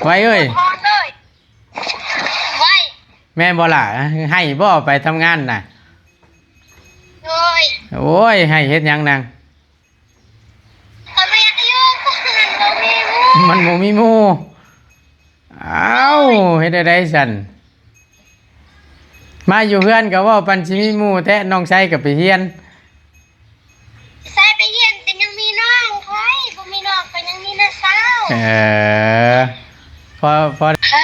ไว้เอ้ยพรเลยไว้แม่บ่ล่ะให้บ่ไปทำงานน่ะเลยโอ้ยให้เฮ็ดหยังนางก็ไม่อยากอยู่ก็หันเราไม่รู้มันบ่มีหมู่อ้าวเฮ็ดได้ซั่นมาอยู่เฮือนก็เว้าปันสิมีหมู่แท้น้องชายก็ไปเรียนใส่ไปเยี่ยนแต่ยังมีน้องใครบ่มีน้องก็ยังมีน้าสาว เออพอเฮ้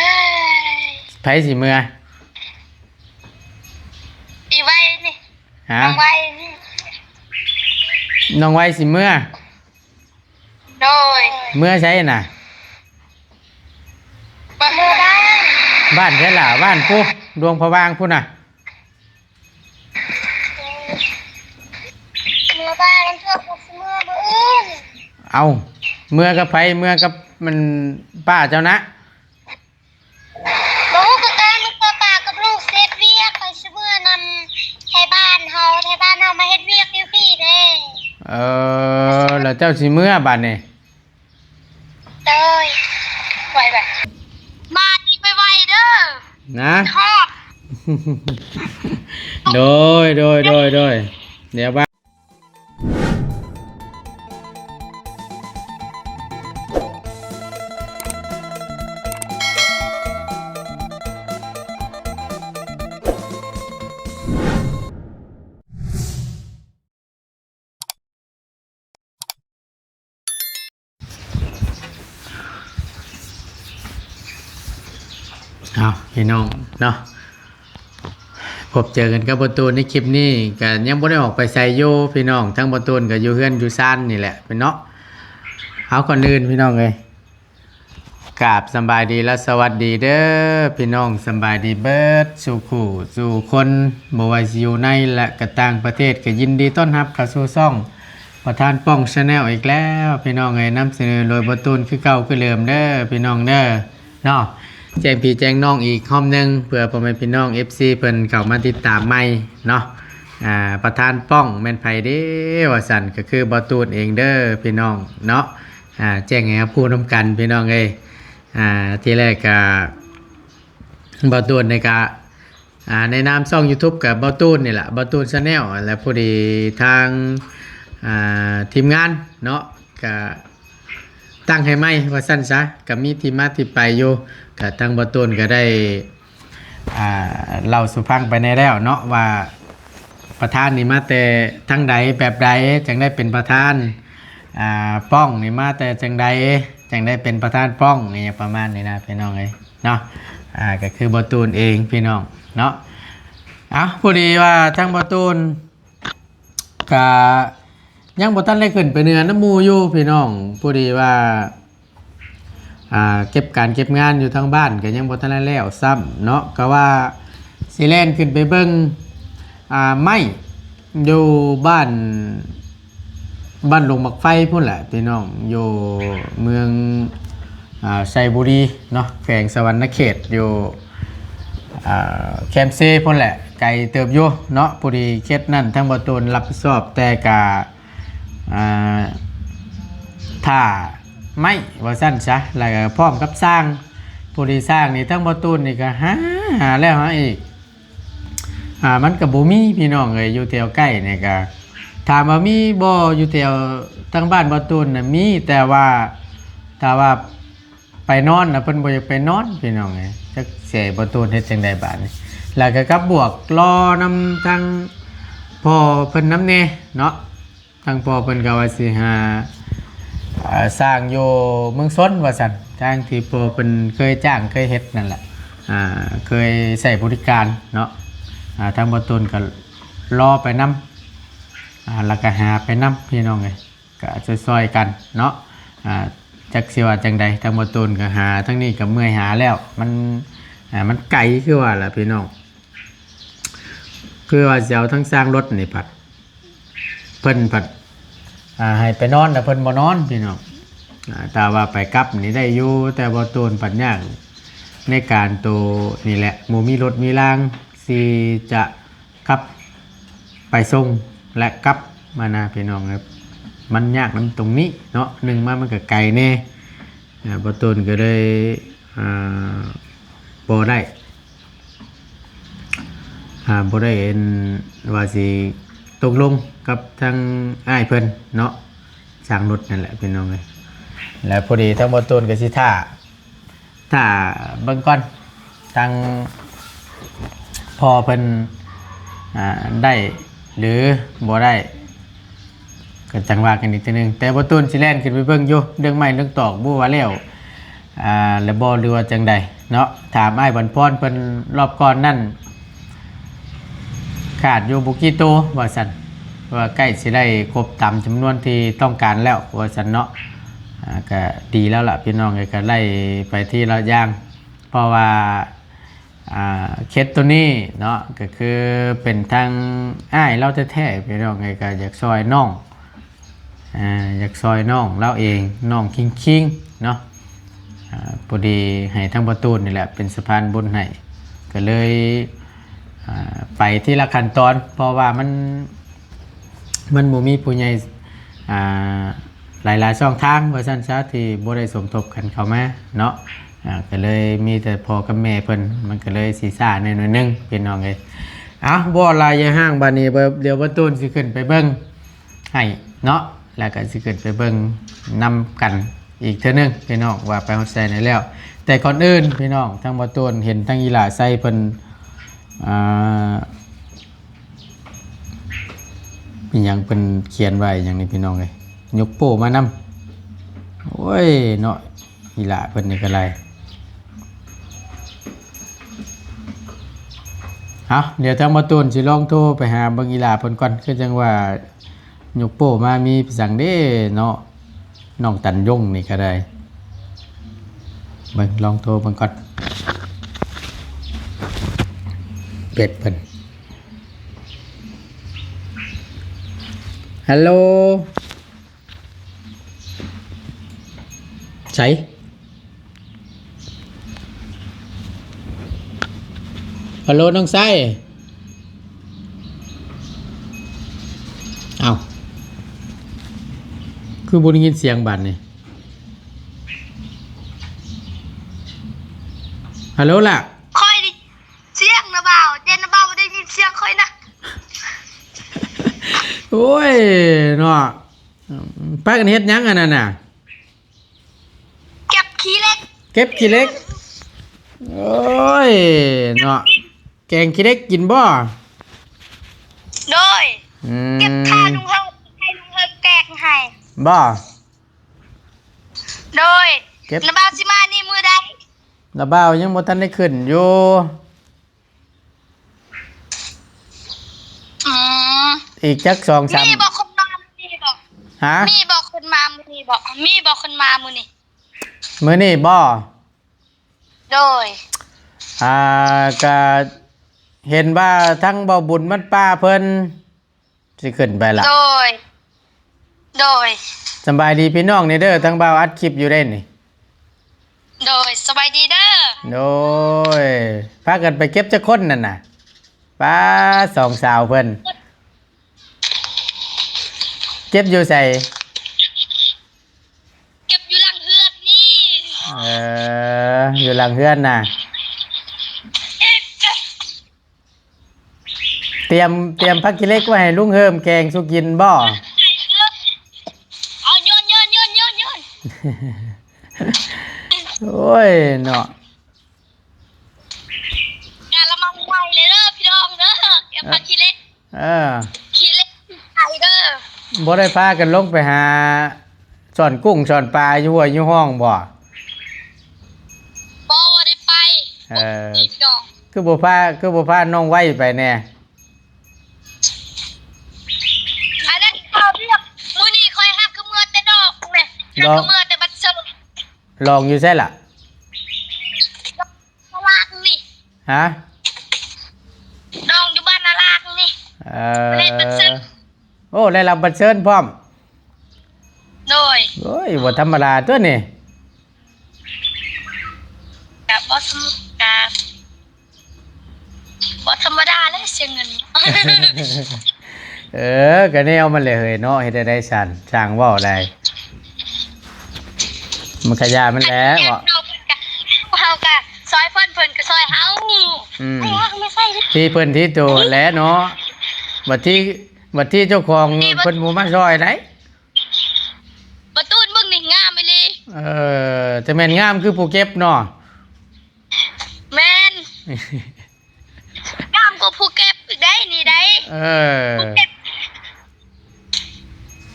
ยไผสิเมื่ออีไว้นี่ฮะน้องไว้นี่น้องไว้สิเมื่อโดยเมื่อใช่น่ะเมื่อบ้าน บ้านใช่ล่ะบ้านผู้ดวงพะวางผู้น่ะเมื่อบ้านเพื่อพวกเมื่อบ่อื่นเอาเมื่อกับไผเมื่อกับมันป้าเจ้านะบ่ฮู้คือกันลูกป้ากับลูกเฮ็ดเวียกไปซื้อเมื่อนำไทบ้านเฮามาเฮ็ดเวียกอยู่พี่เด้ เออแล้วเจ้าสิเมื่อบัดนี่เต้ยไว้แบบมาดีไปไวเด้อนะ ทอด โดยเดี๋ยวบ้าเอาพี่น้องเนาะพบเจอกันกับบอตูนในคลิปนี้ก็ยังบ่ได้ออกไปใส่โยพี่น้องทั้งบอตูนกับอยู่เฮือนอยู่ซ่านนี่แหละเป็นเนาะเอาก่อนอื่นพี่น้องเลยกราบสำบายดีและสวัสดีเด้อพี่น้องสำบายดีเบิดสู่คู่สู่คนบ่ว่าสิอยู่ในและก็ต่างประเทศก็ยินดีต้อนรับเข้าสู่ช่องประธานป้องชาแนลอีกแล้วพี่น้องเอ้ยนำเสนอโดยบอตูนคือเก่าคือเดิมเด้อพี่น้องเด้อเนาะแจ้งพี่แจ้งน้องอีกห้อมหนึงเพื่อพ่อแม่พี่น้อง FC เพิ่นเข้ามาติดตามใหม่เนาะประธานป้องแม่นไผเด้ว่าซั่นก็คือบอตูนเองเด้อพี่น้องเนาะแจ้งให้รับผู้นํกันพี่น้องเอ้ยที่แรกก็บอตูนในกะในนามช่อง YouTube กับบอตูนนี่แหละบอตูน Channel และพอดีทางทีมงานเนาะก็ตั้งให้ไหมว่าสั้นซะก็มีที่มาที่ไปอยู่ก็ทางบอตูนก็ได้เล่าสุพังไปในแล้วเนาะว่าประธานนี่มาแต่ทั้งใดแบบใดจึงได้เป็นประธานป้องนี่มาแต่จังใดจังได้เป็นประธานป้องนี่ประมาณนี้นะพี่น้องเลยเนาะก็คือบอตูนเองพี่น้องเนาะพอดีว่าทั้งบอตูนก็ยังบ่ทันได้ขึ้นไปเหนือน้ำหมู่อยู่พี่น้องพอดีว่าเก็บการเก็บงานอยู่ทางบ้านก็ยังบ่ทันได้แล้วซ้ำเนาะก็ว่าสิแล่นขึ้นไปเบิ่งไม้อยู่บ้านลงมักไฟพุ่นแหละพี่น้องอยู่เมืองไซบุรีเนาะแขวงสวรรณเขตอยู่แคมเซ่พุ่นแหละไกลเติบอยู่เนาะพอดีเคสนั่นทั้งบตูนรับผิดชอบแต่กะถ้าไม่ว่าสั้นซะแล้วก็พร้อมกับสร้างพอดีสร้างนี่ทั้งบตูนนี่ก็หาแล้วหาอีกมันกับบ่มีพี่น้องเลยอยู่แถวใกล้เนี่ยก็ถามว่ามีบ่อยู่แถวทั้งบ้านบตูนน่ะมีแต่ว่าถ้าว่าไปนอนนะเพิ่นบ่อยากไปนอนพี่น้องไงจักเสียบตูนเฮ็ดจังได๋บาดนี้แล้วก็กับบวกรอนำทางพ่อเพิ่นนำแน่เนาะทางพ่อเพิ่นก็ว่าสิหาสร้างอยู่เมืองซนว่าซั่นทางที่พ่อเพิ่นเคยจ้างเคยเฮ็ดนั่นแหละเคยใช้บริการเนาะทางบตูนก็รอไปนำแล้วก็หาไปนำพี่น้องไงก็ซอยๆกันเนาะจักสิว่าจังใดทางบตูนก็หาทั้งนี้ก็เมื่อยหาแล้วมันไกลคือว่าล่ะพี่น้องคือว่าสิเอาทั้งสร้างรถนี่ผัดเพิ่นผัดให้ไปนอนแต่เพิ่นบ่นอนพี่น้องแต่ว่าไปกลับนี่ได้อยู่แต่บตูนผัดยากในการโตนี่แหละหมู่มีรถมีรางสิจะขับไปส่งและกลับมานะพี่น้องครับมันยากนำตรงนี้เนาะหนึ่งมามันก็ไกลแน่บตูนก็เลย อ่าบ่ได้บ่ได้เอ็นว่าสิตกลงกับทางอ้ายเพิ่นเนาะสร้างรถนั่นแหละพี่น้องเอ้ยแล้วพอดีทั้งบ่ต้นก็สิถ้าเบิ่งก่อนทางพอเพิ่นได้หรือบ่ได้ก็จังว่ากันอีกทีนึงแต่บ่ต้นสิแล่นขึ้นไปเบิ่งอยู่เรื่องไม้เรื่องตอกบ่ว่าแล้วแล้วบ่หรือว่าจังใดเนาะถามอ้ายบรรพรเพิ่นรอบก่อนนั่นขาดอยู่บุกี่โตว่าซั่นว่าใกล้สิได้ครบตามจำนวนที่ต้องการแล้วว่าซั่นเนาะก็ดีแล้วล่ะพี่น้องก็ไล่ไปที่ละอย่างเพราะว่าเคสตัวนี้เนาะก็คือเป็นทางอ้ายเราแท้ๆพี่น้องก็อยากซอยน้องอยากซอยน้องเราเองน้องคิงๆเนาะพอดีให้ทั้งประตูนี่แหละเป็นสะพานบุญให้ก็เลยไปที่ละขั้นตอนเพราะว่ามันบ่มีผู้ใหญ่หลายๆช่องทางว่าซั่นซะที่บ่ได้สมทบกันเข้ามาเนาะก็เลยมีแต่พ่อกับแม่เพิ่นมันก็เลยสิซ่าหน่อยนึงพี่น้องเอ้ยบ่หลายอย่าห่างบัดนี้เดี๋ยวประตูสิขึ้นไปเบิ่งให้เนาะแล้วก็สิขึ้นไปเบิ่งนำกันอีกเทื่อนึงพี่น้องว่าไปฮอดไสได้แล้วแต่ก่อนอื่นพี่น้องทั้งประตูเห็นทั้งอีหล่าใส่เพิ่นมีหยังเป็นเขียนไว้อย่างนี้พี่น้องเลยยกโป้มานำโอ้ยเนาะอีหละเพิ่นนี่ก็ไรเดี๋ยวทางมาตูนสิลองโทรไปหาเบิ่งอีหละเพิ่นก่อนคือจังว่ายกโป้มามีสั่งเด้เนาะน้องตันยงนี่ก็ได้เบิ่งลองโทรเบิ่งก่อนเป็ดเพิ่นฮัลโหลใช่ฮัลโหลน้องไส้เอาคือบ่ได้ยินเสียงบัดนี่ฮัลโหลล่ะค่อยดิเสียงนะบ่าวเจนนะบ่าวบ่ได้ยินเสียงค่อยนะ โอ้ยเนาะป้ากันเฮ็ดหยังอันนั้นน่ะเก็บขี้เล็กเก็บขี้เล็กโอ้ยเนาะแกงขี้เล็กกินบ่โดยเก็บทาลุงเฮาให้ลุงเฮาแกงให้บ่โดยนะบ่าวสิมานี่มื้อใดนะบ่าวยังบ่ทันได้ขึ้นอยู่อีกจัก 2-3 มีบอกคนมามื้อนี้บ่ฮะมีบอกคนมามื้อนี้บ่มีบอกคนมามื้อนี้มื้อนี้บ่โดยก็เห็นว่าทั้งเบาบุญมันป้าเพิ่นสิขึ้นไปล่ะโดยสบายดีพี่น้องนี่เด้อทั้งเบาอัดคลิปอยู่ได้นี่โดยสบายดีเด้อโดยพากันไปเก็บจักคนนั่นน่ะป้า2 สาวเพิ่นเก็บอยู่ใส่เก็บอยู่หลังเฮือนนี่อยู่หลังเฮือนน่ะเตรียมผักกิเล็กไว้ให้ลุงเฮิมแกงสุกินบ่เอาโยนโอ้ยเนาะงานละมังไวเลยเด้อพี่น้องเด้อเก็บผักกิเล็กขี้เล็กไข่เด้อบ่ได้พากันลงไปหาสอนกุ้งสอนปลาอยู่ห้วยอยู่ห้องบ่ได้ไปคือบ่พาน้องไว้ไปแน่อันนั้นเขาเรียกมื้อนี้ค่อยฮักคือเมื่อแต่ดอกแม่ฮักคือเมื่อแต่บัดเซอลองอยู่ใช่ล่ะนาลากนี่ฮะน้องอยู่บ้านนาลากนี่เล่นบัดเซอโอ้ได้รับบัตรเชิญพร้อมโดยโอ้ยบ่ธรรมดาตัวนี่กับบ่ธรรมดาเลยเสียเงินก็แนวมันเลยเฮ้ยเนาะเฮ็ดได้สั่นสร้างเว้าได้มันขยะมันแล้วบ่เฮา ซอยเพิ่นก็ซอยเฮา อืม ไอ้ว่าไม่ใช่ดิ ที่เพิ่นที่โตแหล้วเนาะบัดที่เจ้าของเพิ่นบ่มาซอยได้ ประตูนเบิ่งนี่งามไปเลย แต่แม่นงามคือผู้เก็บเนาะ แม่นงามกว่าภูเก็ตอีกได้นี่ได้ เออ ภูเก็ต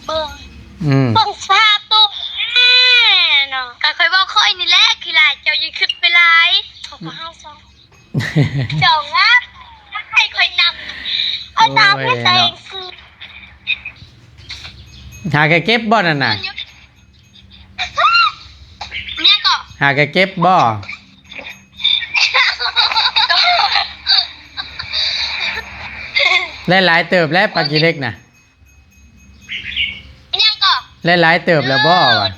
เบิ่ง อืม เบิ่งสภาพตุ๊กแม่เนาะก็เคยบอกค่อยนี่แหละขี้หลายเจ้ายังขึ้นไปหลายเขาก็เฮาซองเจ้างับให้ค่อยนำเอาตามให้ตัวเองซื้อ หาแกเก็บบ่นั่นน่ะ เนี่ยก็ หาแกเก็บบ่ หลายๆเติบแล้วปลากิเล็กน่ะ เนี่ยก็ หลายๆเติบแล้วบ่วะ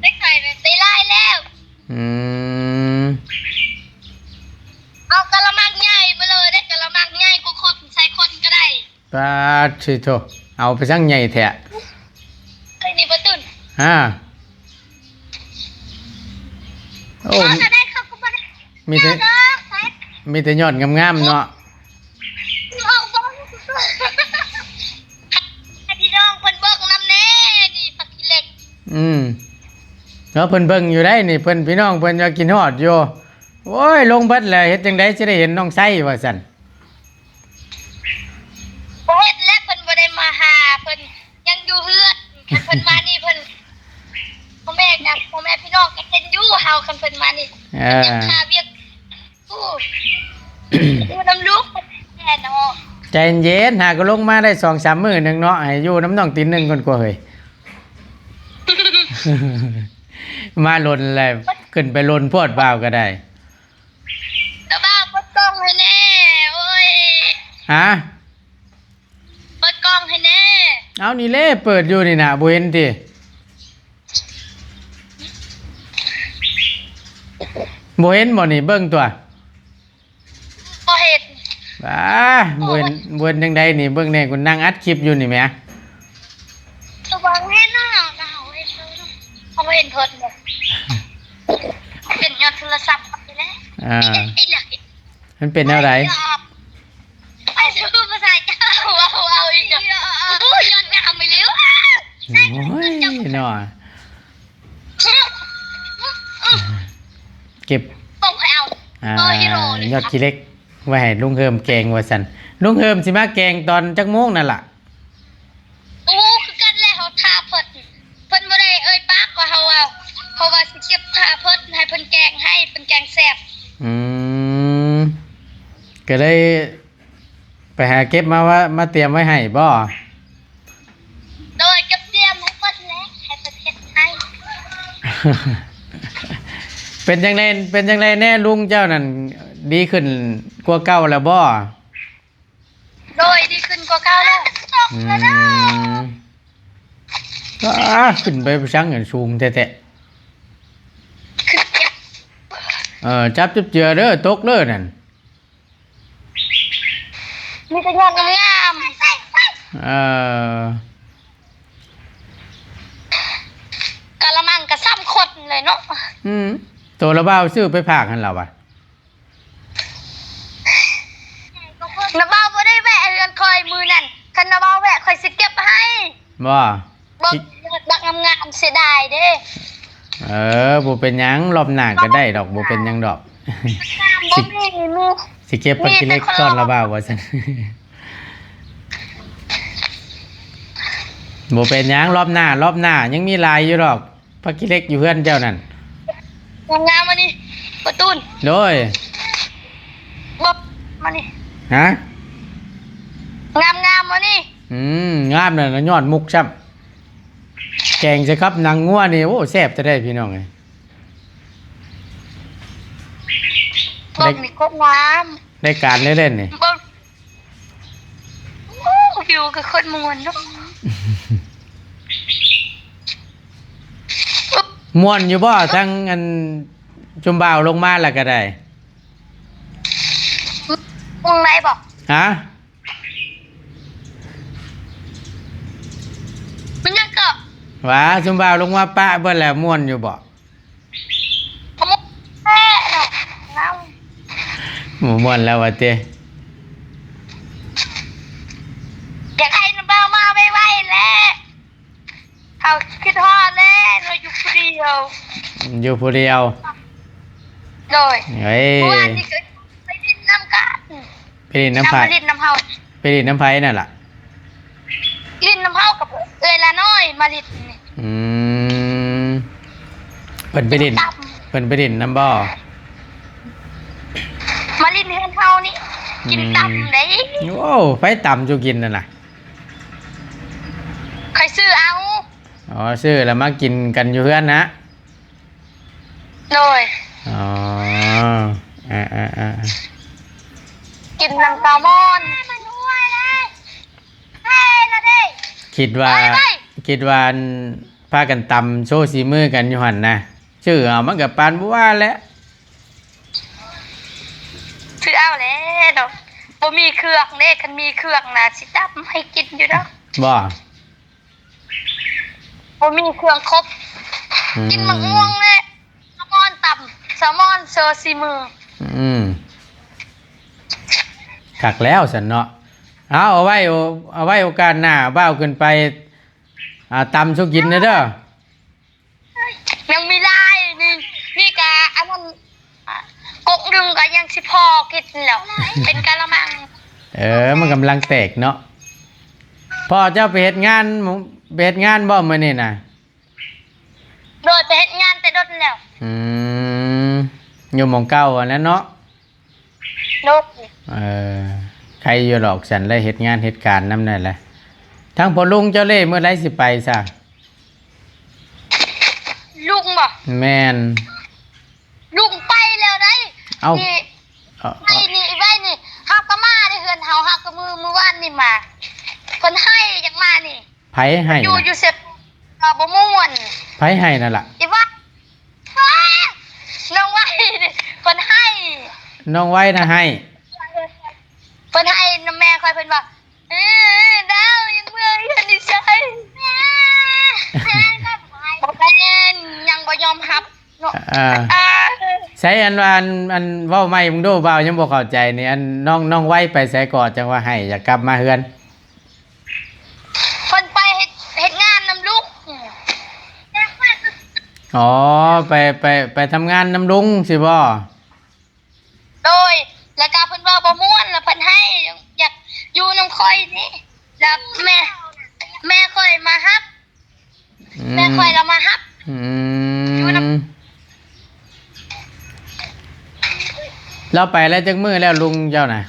ได้ไข่ได้ไล่แล้ว อืม เอากะละมังใหญ่มาเลยได้กะละมังใหญ่กูคนใส่คนก็ได้ ปลาสิโตเอาไปสั่งใหญ่แท้ ไอ้นี่ประตุน ฮะโอ้ ถ้าได้เขาก็บ่ได้ มีแต่ เด้อใส่ มีแต่ยอดงามๆเนาะ เอาบ่ให้พี่น้องเพิ่นเบิ่งนำแน่นี่ปักขี้เหล็ก อืมแล้วเพิ่นเบิ่งอยู่ได้นี่เพิ่นพี่น้องเพิ่นว่ากินฮอดอยู่โอ้ยลงเบิดแล้วเฮ็ดจังได๋สิได้เห็นน้องไส้ว่าซั่น บ่เฮ็ดแล้วเพิ่นบ่ได้มาหาเพิ่นยังอยู่เฮือนคันเพิ่นมานี่เพิ่นพ่อแม่นะพ่อแม่พี่น้องก็เห็นอยู่เฮาคันเพิ่นมานี่ เออ ยังคาเวียกอู้อยู่น้ำลูกแน่เนาะ ใจเย็นหาก็ลงมาได้ 2-3 มื้อหนึงเนาะให้อยู่น้ำน้องตีนหนึงก่อนกว่าเฮ้ย มาลนแล้วขึ้นไปลนโพดบ่าวก็ได้ แล้วบ้าเปิดกล้องให้แน่โอ้ย ฮะ เปิดกล้องให้แน่ เอานี่เล่เปิดอยู่นี่น่ะบ่เห็นติบ่เห็นบ่นี่เบิ่งตัว บ่เห็น บ้าบ่เห็นจังไดนี่เบิ่งแน่กูนั่งอัดคลิปอยู่นี่แหม ระวังแน่น่ะดาวเห็นเลยเขาไม่เห็นเพิ่นเลยเห็นยอดโทรศัพท์ไปแล้ว อ่า ไอ้หลัก มันเป็นแนวใด ไอ้ชื่อภาษาเจ้าเอาอีกอ่ะโอ้ยยอดงามไปแล้ว โอ้ยเนาะเก็บ ต้องไปเอา ฮีโร่เลย ยอดขี้เล็กไว้ให้ลุงเฮิมแกงว่าซั่นลุงเฮิมสิมาแกงตอนจักโมงนั่นล่ะ โอ้คือกันแล้วเขาทาเพิ่นบ่ได้เอ่ยปากว่าเฮาเอาเพราะว่าสิเก็บทาเพิ่นให้เพิ่นแกงให้เพิ่นแกงแซ่บ อืมก็เลยไปหาเก็บมาว่ามาเตรียมไว้ให้บ่ โดยกับเตรียมให้เพิ่นแล้วให้เพิ่นเฮ็ดให้ เป็นจังไดแน่ลุงเจ้านั่นดีขึ้นกว่าเก่าแล้วบ่ โดยดีขึ้นกว่าเก่าแล้ว อืมก็ขึ้นไปชังกันสูงแท้ ขึ้นเก็บ ๆจับเจือเด้อตกเด้อนั่น มีแต่ยอดงาม เออก ะละมังกะซ้ำคนเลยเนาะ ตัวละบ่าวซื้อไปฝากหั่นล่ะว่ะ น้าบ่าวบ่ได้แวะเรือนคอยมือนั่นคันน้าบ่าวแวะคอยสิเก็บให้ บ่ บ่บักงามๆเสียดายเด้ บ่เป็นหยังรอบหน้าก็ได้ดอกบ่เป็นหยังดอก บ่มีมี สิเก็บปลากิเล็กต้อนละบ่าวว่าซั่น บ่เป็นหยังรอบหน้ยังมีหลายอยู่ดอกปลากิเล็กอยู่เฮือนเจ้านั่น งามๆมานี่ประตูน โดย บ่มานี่ ฮะ งามมานี่ งามนั่นน่ะยอดมุกซ้ำแกงสิครับหนังงัวนี่โอ้แซ่บจะได้พี่น้องเอ้ย บ่มีครบงาม ได้การเล่นๆนี่ บ่โอ้วิวก็คนม่วนเนาะ ม่วนอยู่บ่ทั้งอันจุมบ่าวลงมาแล้วก็ได้ วงไหนบ่ ฮะ มันยังก็ ว่าจุมบ่าวลงมาปะเบิ่นแล้วม่วนอยู่บ่ ขโมยแท้เนาะ หมูม่วนแล้ววะเต้ อยากให้น้ำเบามาไวๆแล้วเขาคิดฮอดแล้วเราอยู่คนเดียว อยู่ผู้เดียว โดย เฮ้ย เมื่อวานนี้ก็ไปดินน้ำกัน ไปดินน้ำไผ่ มาดินน้ำเฮา ไปดินน้ำไผ่นั่นล่ะ ดินน้ำเฮากับเอยละน้อยมาดินนี่ อืมเพิ่นไปดิน ตับ เพิ่นไปดินน้ำบ่อ มาดินเฮือนเฮานี่กินตับได้ โอ้ไฟต่ำจูกินนั่นน่ะ ใครซื้อเอา อ๋อซื้อแล้วมากินกันอยู่เพื่อนนะ โดย อ๋ออ่า กินน้ำแซลมอนมันรวยเลยเฮ้ยละเด้ คิดว่า ไป คิดว่าพากันตำโชว์สีมือกันอยู่หันนะชื่อเอามันกับปานบัวแหล้ว ซื้อเอาแล้วดอกบ่มีเครื่องเด้คันมีเครื่องน่ะสิตับให้กินอยู่ดอก บ่ บ่มีเครื่องครบ กินมะม่วงเลยแซลมอนต่ำแซลมอนเซอร์ซีมือ อืมขักแล้วสันเนาะเอาไว้โอกาสหน้าบ้าวขึ้นไปตำชุกินนะเด้อ ยังมีลายนี่กะอันนั้นกกดึงก็ยังสิพอกินแล้ว เป็นกะละมัง มันกำลังแตกเนาะพ่อเจ้าไปเฮ็ดงานไปเฮ็ดงานบ่มื้อนี้น่ะ โดยไปเฮ็ดงานแต่ดดแล้ว อืมอยู่หม่องเก่าอันนั้นเนาะ โดย ใครอยู่หรอกฉันได้เฮ็ดงานเฮ็ดการนำนั่นแหละทั้งพ่อลุงเจ้าเล่ห์เมื่อไรสิไปซะ ลุงบ่ แม่น ลุงไปแล้วได้ เอ้า นี่ เอา ไอ้นี่ไว้นี่ฮักก็มาได้เฮือนเฮาฮักก็มือวานนี่มาเพิ่นให้จังมานี่ ไผให้ อยู่ น่ะ อยู่เสร็จบ่ม่วน ไผให้นั่นล่ะ อีว่าน้องไว้นี่เพิ่นให้ น้องไว้นะให้ เพิ่นให้น้ำแม่คอยเพิ่นว่าดาวยังเมื่อยอยู่นี่ใช่บ่เป็นยังบ่ยอมรับเนาะ อ่าใช้อันว่าอันเว้าใหม่มึงดูเบายังบ่เข้าใจนี่อันน้องไว้ไปไสก่อนจังว่าให้อยากกลับมาเฮือน เพิ่นไปเฮ็ดงานนำลูก อ๋อไปทำงานนำลุงสิบ่ โดยแล้วก็เพิ่นว่าบ่ม่วนแล้วเพิ่นให้อยากอยู่นำคอยนี่แล้วแม่คอยมารับ แม่คอยเรามารับ อื อยู่น มเราไปแล้วจักมื้อแล้วลุงเจ้าน่ะ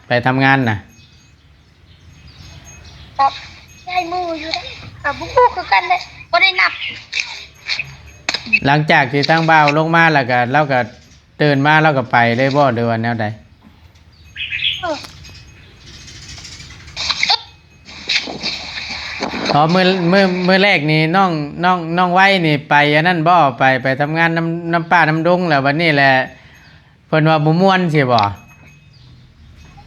ไปทำงานน่ะ ครับได้มืออยู่ได้กับบุกคือกันเลยบ่ได้นับ หลังจากที่ทั้งบ่าวลงมาแล้วก็เราก็ตื่นมาเราก็ไปเลยบ่หรือว่าแนวใดอ๋อมื้อแรกนี่น้องไว้นี่ไปอันนั้นบ่ไปทำงานน้ำป้าน้ำดงแล้ววันนี้แหละเพิ่นว่าบ่ม่วนสิบ่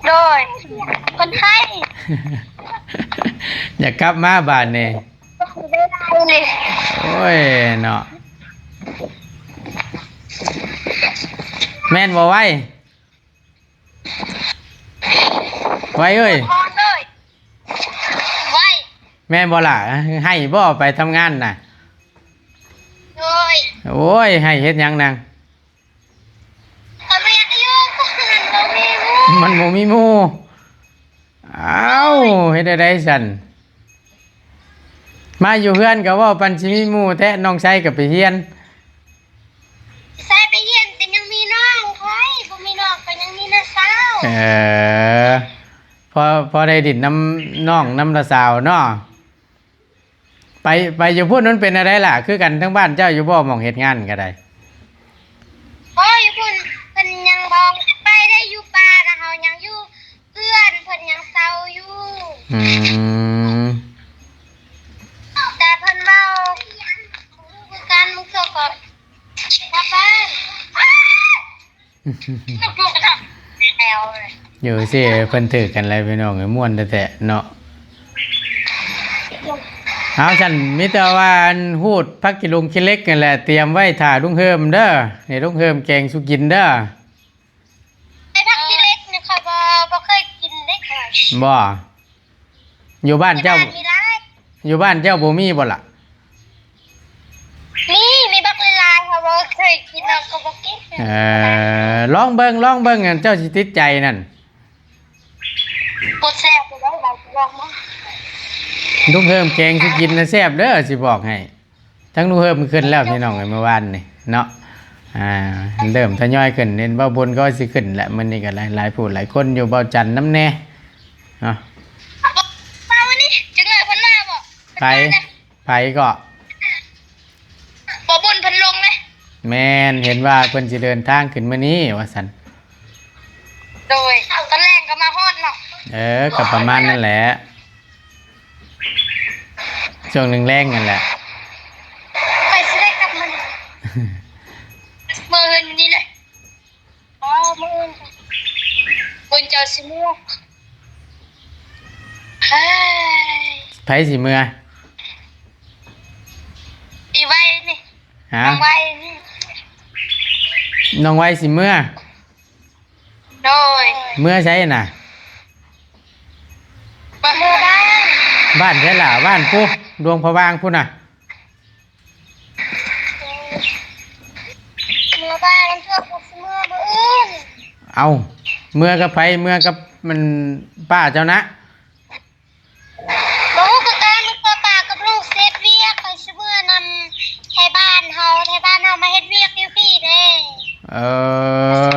โดยคนให้ อยากกลับมาบ้านนี่ ก็คือได้เลย โอ้ยเนาะแม่นบ่ไว้ไว้เอ้ย พอเลยไว้ แม่นบ่ล่ะให้บ่ไปทำงานน่ะ โดย โอ้ยให้เฮ็ดหยังนาง เอาไปยังอยู่เรามีมู มันบ่มีหมู่เอ้าเฮ็ดได้ซั่นมาอยู่เฮือนก็เว้าปันสิมีหมู่แท้น้องชายก็ไปเรียน ใส่ไปเย็นแต่ยังมีน้องไว้บ่มีน้องก็ยังมีน้าสาว เออพอได้ดินน้ำน้องน้ำละสาวเนาะไปอยู่พูดนั้นเป็นอะไรล่ะ คือกันทั้งบ้านเจ้าอยู่บ่หมองเฮ็ดงานก็ได้ โอ้ยคุณเพิ่นยังบอกไปได้อยู่ป่านะเฮายังอยู่เพื่อนเพิ่นยังเศร้าอยู่ อืม แต่เพิ่นเมาคือการมุกโซก็กลับบ้านแล้วเลย อยู่สิเพิ่นถือกันอะไรพี่น้องไอ้ม่วนแต่เนาะเอาฉันมีแต่ว่าอันฮูดพักกิลุงกิเล็กกันแหละเตรียมไว้ถ่าลุงเฮิมเด้อนี่ลุงเฮิมแกงสุกินเด้อ ไปพัก บ่อยู่บ้านเจ้า ไม่ได้ อยู่บ้านเจ้าบ่มีบ่ล่ะ มีบักลายค่ะบ่เคยกินเอาก็บ่กิน ลองเบิ่งอันเจ้าสิติดใจนั่น บ่แซ่บเลยเราลองมา ลุงเฮิมแกงสิกินน่ะแซ่บเด้อสิบอกให้ทั้งลุงเฮิมขึ้นแล้วพี่น้องเอ้ยเมื่อวานนี่เนาะเริ่มทยอยขึ้นเน้นเบาบนก็สิขึ้นแหละมื้อนี้ก็หลายผู้หลายคนอยู่เบาจันทน์น้ำแน่เนาะ มาวันนี้จังเลยเพิ่นมาบ่ ไปก็ บ่บุญเพิ่นลงเลย แม่นเห็นว่าเพิ่นสิเดินทางขึ้นมื้อนี้ว่าซั่น โดยตอนแรกก็มาฮอดเนาะ ก็ประมาณนั่นแหละช่วงหนึ่งแรงนั่นแหละ ไปสิได้กลับมานี่มื้ออื่นนี้เลยมื้ออื่นบุญเจ้าสิม่วงเฮ้ย ไผสิเมื่อ อีไว้นี่ ฮะ ไว้นี่ น้องไว้สิเมื่อ โดย เมื่อใช่น่ะ มาเมื่อได้ บ้านใช่ล่ะบ้านผู้ดวงพะวางผู้น่ะ เมื่อได้มันเพื่อกูสิเมื่อมื้ออื่น เอาเมื่อกับไผเมื่อกับมันป้าเจ้านะ บ่ฮู้คือกันมันตัวปากกับลูกเฮ็ดเวียกไปสิเมื่อนำไทบ้านเฮามาเฮ็ดเวียกอยู่พี่เด้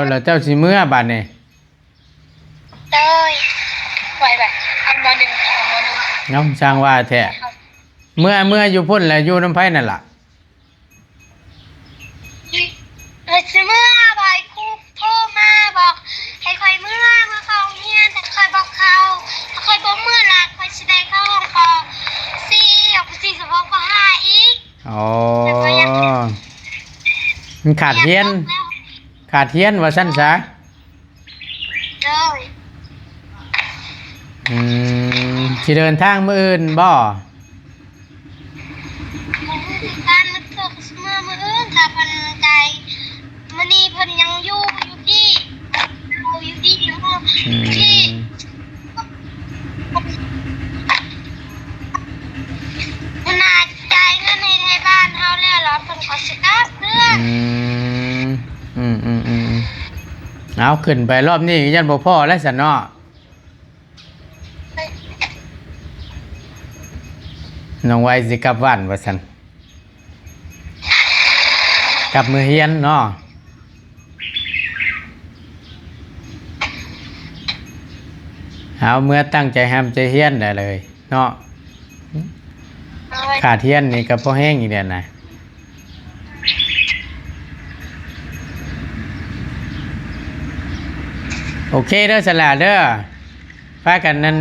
แล้วเจ้าสิเมื่อบ้านนี่ เต้ยไว้ไปเอามาหนึ่ง น้องช่างว่าแท้เมื่ออยู่พุ่นแหละอยู่น้ำไผนั่นล่ะ สิเมื่อบ่อยครูโทรมาบอกให้คอยเมื่อเข้าโรงเรียนแต่คอยบอกเขาถ้าคอยบ่เมื่อล่ะคอยสิได้เข้าห้องป4เอาไป4กับป5อีก อ๋อมันขาดเทียนว่าซั่นซะ เด้ย สิเดินทางมื้ออื่นบ่ บ่ฮู้คือกันมันเกิดสิเมื่อมื้ออื่นถ้าเพิ่นใจมื้อนี้เพิ่นยังอยู่ที่อยู่ที่มันน่าใจายเงินให้ไทบ้านเฮาแล้วเหรอเพิ่นก็สิกลับเด้อ เอาขึ้นไปรอบนี้ยันบ่พ่อแล้วสันเนาะน้องไว้สิกลับบ้านว่าสันกลับมือเฮียนเนาะเอาเมื่อตั้งใจห้ามใจเฮียนได้เลยเนาะขาดเฮียนนี่ก็พอแห้งอีกเดือนนะโอเคเด้อสลาเด้อพากันนั่น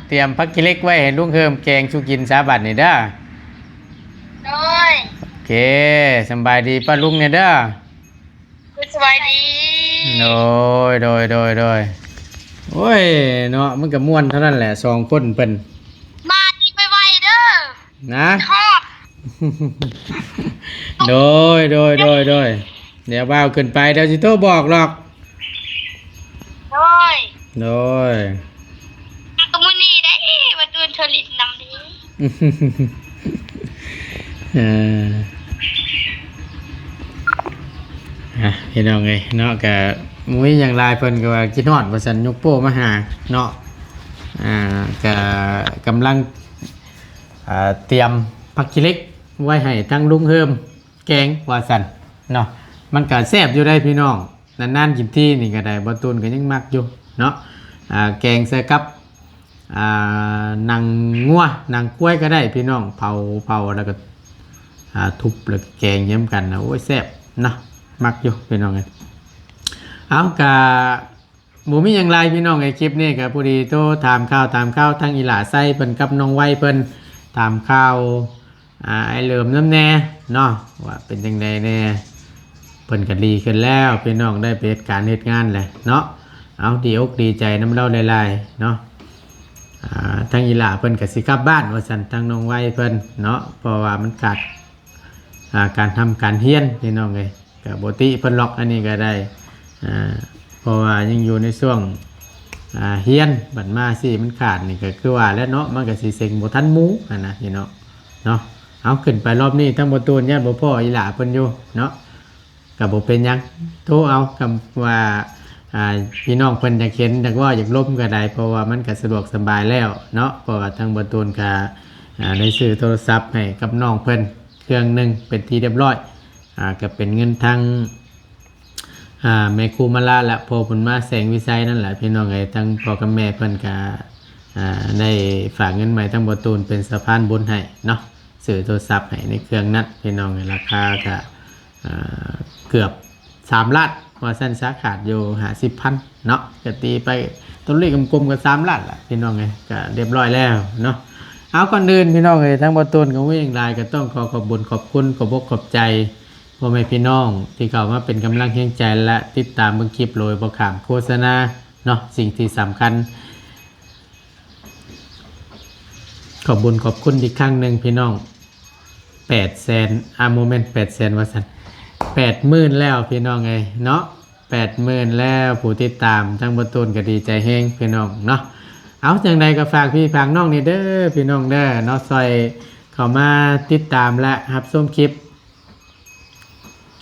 เตรียมพักกิเล็กไว้ให้ลุงเฮิมแกงชูกินสาบัดนี่เด้อ โดย โอเคสำบายดีป้าลุงเนี่ยเด้อ สวัสดี โดยโอ้ยเนาะมันก็ม่วนเท่านั้นแหละสองคนเพิ่น มาดีไปไวเด้อ นะ ทอด โดยเดี๋ยวบ่าวขึ้นไปเดี๋ยวสิโทรบอกหรอก โดย โดย ตมุนีได้มาดูเธอลินนำดี เอพี่น้องไงเนาะกับมุ้ยอย่างไรเพิ่นก็ว่าคิดฮอดว่าซั่นยกโป้มาหาเนาะก็กำลังเตรียมผักขี้เหล็กไว้ให้ทั้งลุงเฮิมแกงว่าซั่นเนาะมันก็แซ่บอยู่ได้พี่น้องนานๆกินที่นี่ก็ได้บ่ตูนก็ยังมักอยู่เนาะแกงใส่กับหนังงัวหนังกล้วยก็ได้พี่น้องเผาแล้วก็ทุบแล้วก็แกงย้ำกันนะโอ้ยแซ่บเนาะมักอยู่พี่น้องไงเอากะหมูมีอย่างไรพี่น้องไอคลิปนี้กับพอดีโตถามข้าวทั้งอีหล่าไส้เพิ่นกับน้องไว้เพิ่นถามข้าวไอเหลิมน้ำแน่เนาะว่าเป็นยังไงแน่เพิ่นก็ดีขึ้นแล้วพี่น้องได้ไปเหตุการณ์เหตุงานแหละเนาะเอาดีอกดีใจน้ำเล่าหลายๆเนาะทั้งอีหล่าเพิ่นก็สิกลับบ้านว่าซั่นทั้งน้องไว้เพิ่นเนาะเพราะว่ามันขาดการทำการเฮียนพี่น้องเลยกับปกติเพิ่นล็อกอันนี้ก็ได้เพราะว่ายังอยู่ในช่วง เฮียนบัดมาสิมันขาดนี่ก็คือว่าแล้วเนาะมันก็สิเซ็งบ่ทันหมู่นะพี่น้องเนาะเอาขึ้นไปรอบนี้ทั้งบ่ตูนญาติบ่พ่ออีหล่าเพิ่นอยู่เนาะก็บ่เป็นหยังโทรเอาคำว่าพี่น้องเพิ่นอยากเห็นอยากว่าอยากล้มก็ได้เพราะว่ามันก็สะดวกสบายแล้วเนาะเพราะว่าทั้งบ่ตูนก็ได้ซื้อโทรศัพท์ให้กับน้องเพิ่นเครื่องหนึงเป็นที่เรียบร้อยก็เป็นเงินทางแม่ครูมาลาและพ่อเพิ่นมาแสงวิสัยนั่นแหละพี่น้องเอ้ยทั้งพ่อกับแม่เพิ่นก็ได้ฝากเงินใหม่ทั้งบ่ตูนเป็นสะพานบุญให้เนาะซื้อโทรศัพท์ให้ในเครื่องนั้นพี่น้องเอ้ยราคาก็เกือบ3ล้านว่าซั่นสาขาดอยู่50,000เนาะก็ตีไปตัวเลขกลมๆก็3ล้านล่ะพี่น้องเอ้ยก็เรียบร้อยแล้วเนาะเอาก่อนอื่นพี่น้องเอ้ยทั้งบ่ตูนกับวิ่งลายก็ต้องขอบคุญขอบคุณขอบอกขอบใจพ่อแม่พี่น้องที่เข้ามาเป็นกำลังแห่งใจและติดตามเบิ่งคลิปโดยบ่ข้ามโฆษณาเนาะสิ่งที่สำคัญขอบคุญขอบคุณอีกครั้งหนึ่งพี่น้อง800,000โมเมนต์800,000ว่าซั่น80,000แล้วพี่น้องเอ้ยเนาะ80,000แล้วผู้ติดตามทั้งบ่ตูนก็ดีใจแฮงพี่น้องเนาะเอาจังใดก็ฝากพี่ฝากน้องนี่เด้อพี่น้องเด้อเนาะซอยเข้ามาติดตามและรับชมคลิป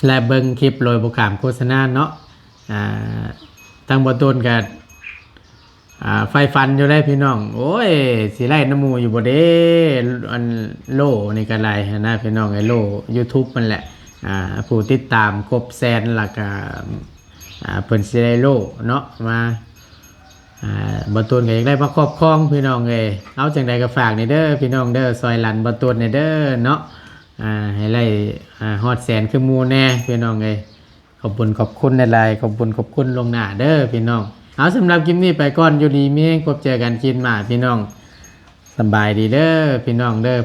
และเบิ่งคลิปโดยบ่ข้ามโฆษณาเนาะทางบ่ตูนก็ไฟฟันอยู่ได้พี่น้องโอ้ยสิไล่น้ำหมู่อยู่บ่เด้อันโลนี่ก็ไล่นะพี่น้องไอ้โล YouTube มันแหละผู้ติดตามครบแสนแล้วก็เพิ่นสิได้โลเนาะมาบ่ตูนก็อยากได้มาครอบครองพี่น้องเอ้ยเอาจังใดก็ฝากนี่เด้อพี่น้องเด้อซอยหลันบ่ตูนนี่เด้อเนาะให้ไล่ฮอดแสนคือหมู่แน่พี่น้องเอ้ยขอบคุณหลายๆขอบคุณลวงหน้าเด้อพี่น้องเอาสำหรับคลิปนี้ไปก่อนอยู่ดีมีแรงพบเจอกันคลิปหน้าพี่น้องสบายดีเด้อพี่น้องเด้อ